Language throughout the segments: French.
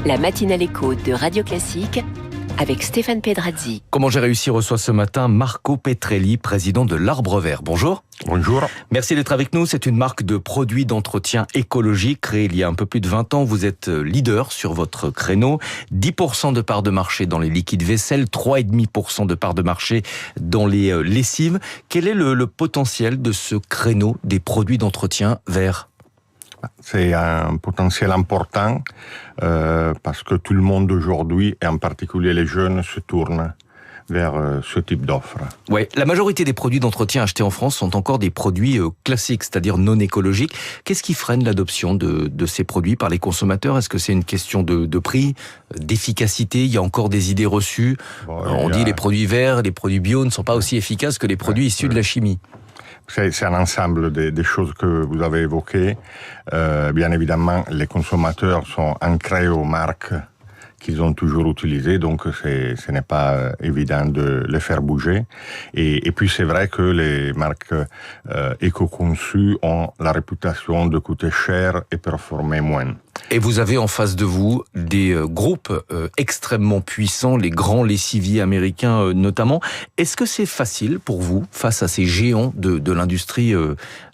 La matinale écho de Radio Classique avec Stéphane Pedrazzi. Comment j'ai réussi reçoit ce matin Marco Petrelli, président de l'Arbre Vert. Bonjour. Bonjour. Merci d'être avec nous. C'est une marque de produits d'entretien écologique créée il y a un peu plus de 20 ans. Vous êtes leader sur votre créneau. 10% de part de marché dans les liquides vaisselle, 3,5% de part de marché dans les lessives. Quel est le potentiel de ce créneau des produits d'entretien verts ? C'est un potentiel important parce que tout le monde aujourd'hui, et en particulier les jeunes, se tournent vers ce type d'offre. Ouais, la majorité des produits d'entretien achetés en France sont encore des produits classiques, c'est-à-dire non écologiques. Qu'est-ce qui freine l'adoption de ces produits par les consommateurs ? Est-ce que c'est une question de prix, d'efficacité ? Il y a encore des idées reçues. On dit les produits verts, les produits bio ne sont pas aussi efficaces que les produits issus de la chimie. C'est un ensemble des choses que vous avez évoquées. Bien évidemment, les consommateurs sont ancrés aux marques qu'ils ont toujours utilisées, donc ce n'est pas évident de les faire bouger. Et puis c'est vrai que les marques éco-conçues ont la réputation de coûter cher et performer moins. Et vous avez en face de vous des groupes extrêmement puissants, les grands lessiviers américains notamment. Est-ce que c'est facile pour vous, face à ces géants de l'industrie,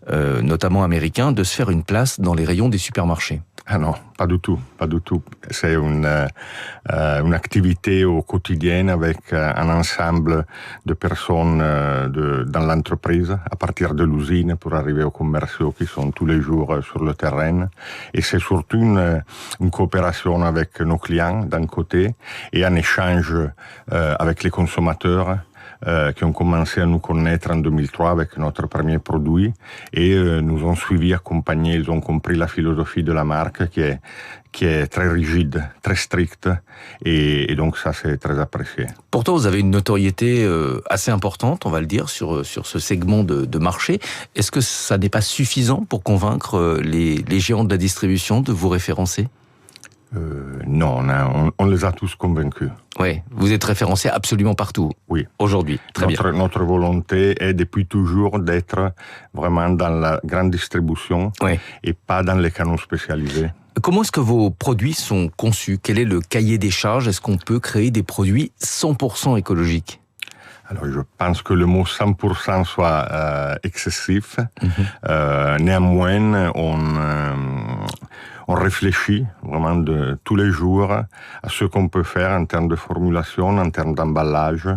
notamment américains, de se faire une place dans les rayons des supermarchés ? Ah non, pas du tout, pas du tout. C'est une activité au quotidien avec un ensemble de personnes dans l'entreprise, à partir de l'usine pour arriver aux commerciaux qui sont tous les jours sur le terrain. Et c'est surtout une coopération avec nos clients d'un côté et un échange avec les consommateurs qui ont commencé à nous connaître en 2003 avec notre premier produit et nous ont suivis, accompagnés, ils ont compris la philosophie de la marque qui est très rigide, très stricte et donc ça c'est très apprécié. Pourtant vous avez une notoriété assez importante, on va le dire, sur ce segment de marché. Est-ce que ça n'est pas suffisant pour convaincre les géants de la distribution de vous référencer ? Non, on les a tous convaincus. Oui, vous êtes référencé absolument partout. Oui. Aujourd'hui, très bien. Notre volonté est depuis toujours d'être vraiment dans la grande distribution et pas dans les canaux spécialisés. Comment est-ce que vos produits sont conçus ? Quel est le cahier des charges ? Est-ce qu'on peut créer des produits 100% écologiques ? Alors, je pense que le mot 100% soit excessif. Néanmoins, on réfléchit vraiment tous les jours à ce qu'on peut faire en termes de formulation, en termes d'emballage,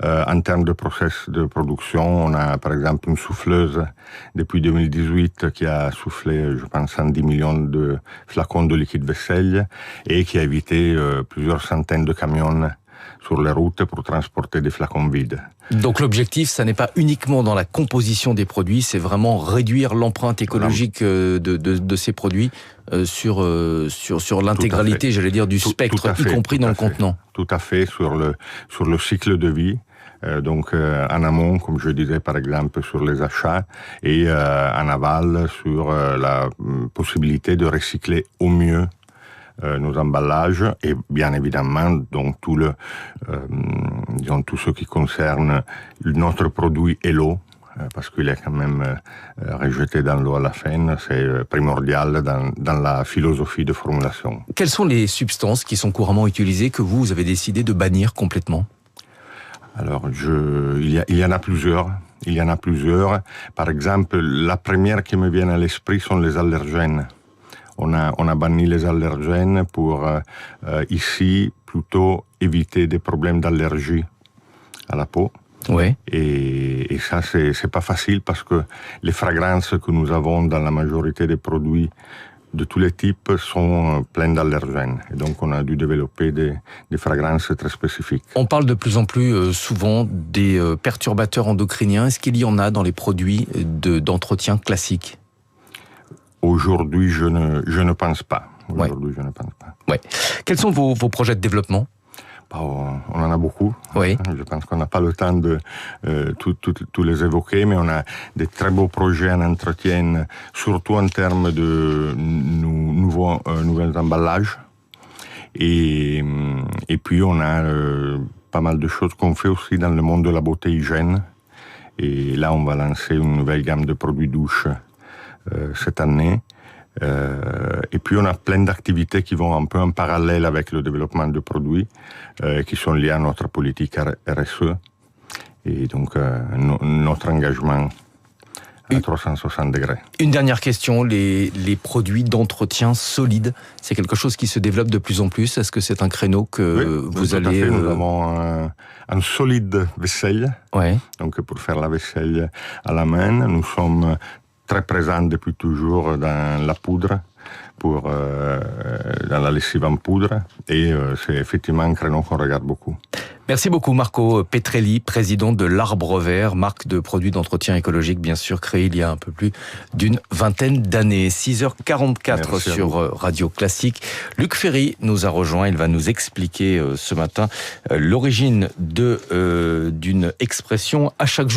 en termes de process de production. On a par exemple une souffleuse depuis 2018 qui a soufflé, je pense, 110 millions de flacons de liquide vaisselle et qui a évité plusieurs centaines de camions sur les routes pour transporter des flacons vides. Donc l'objectif, ça n'est pas uniquement dans la composition des produits, c'est vraiment réduire l'empreinte écologique de ces produits sur l'intégralité, j'allais dire, du spectre, y compris dans le contenant. Tout à fait, sur le cycle de vie. Donc en amont, comme je disais par exemple, sur les achats, et en aval sur la possibilité de recycler au mieux nos emballages et bien évidemment donc tout ce qui concerne notre produit et l'eau parce qu'il est quand même rejeté dans l'eau à la fin, c'est primordial dans la philosophie de formulation. Quelles sont les substances qui sont couramment utilisées que vous avez décidé de bannir complètement ? Alors il y en a plusieurs. Par exemple, la première qui me vient à l'esprit sont les allergènes. On a banni les allergènes pour ici plutôt éviter des problèmes d'allergie à la peau. Ouais. Et ça c'est pas facile parce que les fragrances que nous avons dans la majorité des produits de tous les types sont pleines d'allergènes. Et donc on a dû développer des fragrances très spécifiques. On parle de plus en plus souvent des perturbateurs endocriniens. Est-ce qu'il y en a dans les produits d'entretien classiques ? Aujourd'hui, je ne pense pas. Je ne pense pas. Ouais. Quels sont vos projets de développement ? On en a beaucoup. Oui. Je pense qu'on n'a pas le temps de tous les évoquer, mais on a des très beaux projets en entretien, surtout en termes de nouveaux emballages. Et puis on a pas mal de choses qu'on fait aussi dans le monde de la beauté hygiène. Et là, on va lancer une nouvelle gamme de produits douches cette année. Et puis on a plein d'activités qui vont un peu en parallèle avec le développement de produits, qui sont liés à notre politique RSE. Et donc notre engagement à 360 degrés. Une dernière question, les produits d'entretien solides, c'est quelque chose qui se développe de plus en plus. Est-ce que c'est un créneau que vous allez... Nous avons un solide vaisselle, donc pour faire la vaisselle à la main. Nous sommes très présents depuis toujours dans la poudre, dans la lessive en poudre, et c'est effectivement un créneau qu'on regarde beaucoup. Merci beaucoup Marco Petrelli, président de l'Arbre Vert, marque de produits d'entretien écologique, bien sûr, créée il y a un peu plus d'une vingtaine d'années. 6h44 Merci sur Radio Classique. Luc Ferry nous a rejoint, il va nous expliquer ce matin l'origine d'une expression à chaque jour.